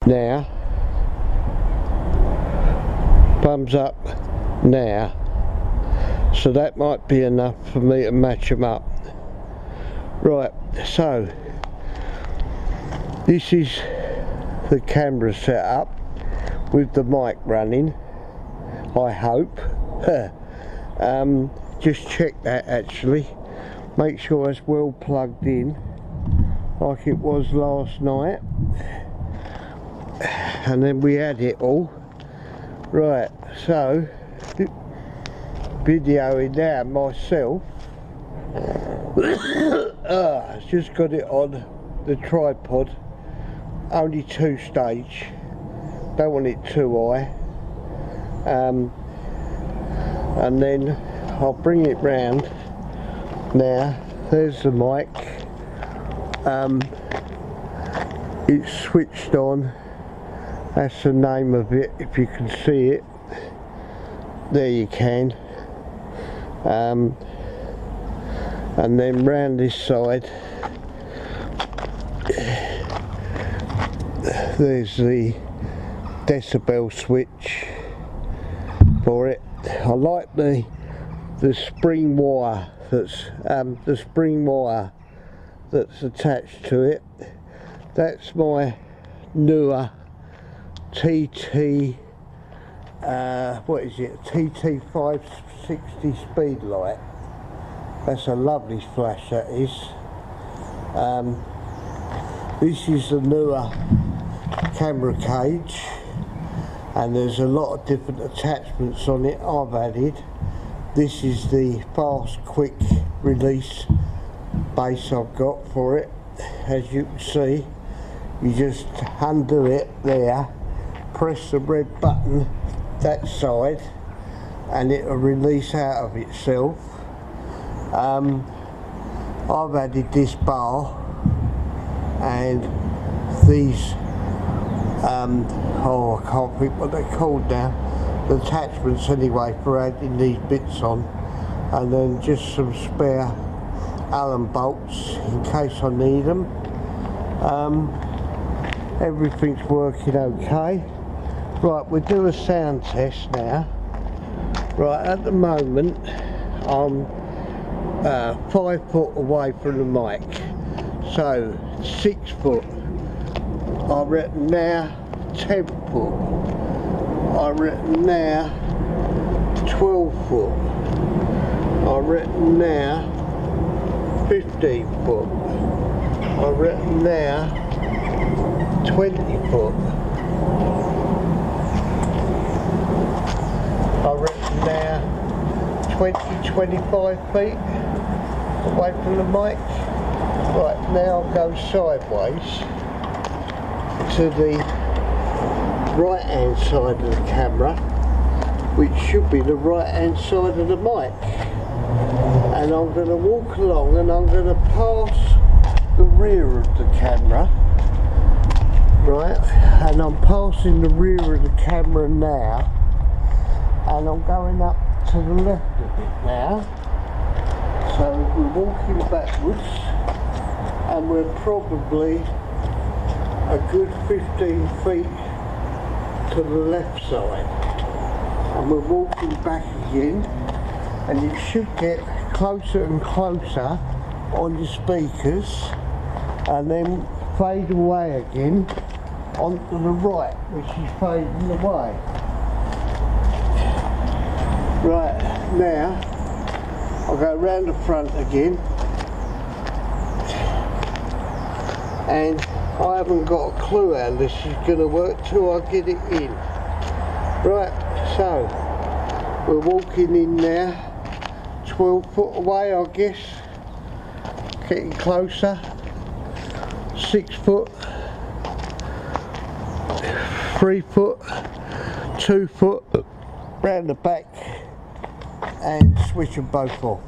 now, thumbs up now, so that might be enough for me to match them up. Right, so this is the camera set up with the mic running, I hope. Just check that actually, make sure it's well plugged in like it was last night, and then we had it all. Right, so videoing now myself. Just got it on the tripod, only 2-stage, don't want it too high, and then I'll bring it round. Now there's the mic, it's switched on, that's the name of it, if you can see it, there you can, and then round this side there's the decibel switch for it. I like the spring wire that's attached to it. That's my newer TT TT560 Speedlite. That's a lovely flash, that is. This is the newer camera cage, and there's a lot of different attachments on it I've added. This is the fast quick release base I've got for it. As you can see, you just undo it there, press the red button that side, and it will release out of itself. I've added this bar and these oh, I can't think what they're called now, the attachments anyway, for adding these bits on, and then just some spare Allen bolts in case I need them. Everything's working okay. Right, we'll do a sound test now. Right, at the moment I'm 5 foot away from the mic, so 6 foot, I reckon now 10 foot, I reckon now 12 foot, I reckon now 15 foot, I reckon now 20 foot, I reckon now 20-25 feet away from the mic. Right, now I'll go sideways to the right hand side of the camera, which should be the right hand side of the mic, and I'm going to walk along and I'm going to pass the rear of the camera. Right, and I'm passing the rear of the camera now, and I'm going up to the left of it now. So we're walking backwards, and we're probably a good 15 feet to the left side, and we're walking back again, and it should get closer and closer on the speakers, and then fade away again onto the right, which is fading away. Right, now I'll go round the front again, and I haven't got a clue how this is going to work till I get it in. Right, so we're walking in now, 12 foot away I guess, getting closer, 6 foot, 3 foot, 2 foot, round the back, and switch them both off.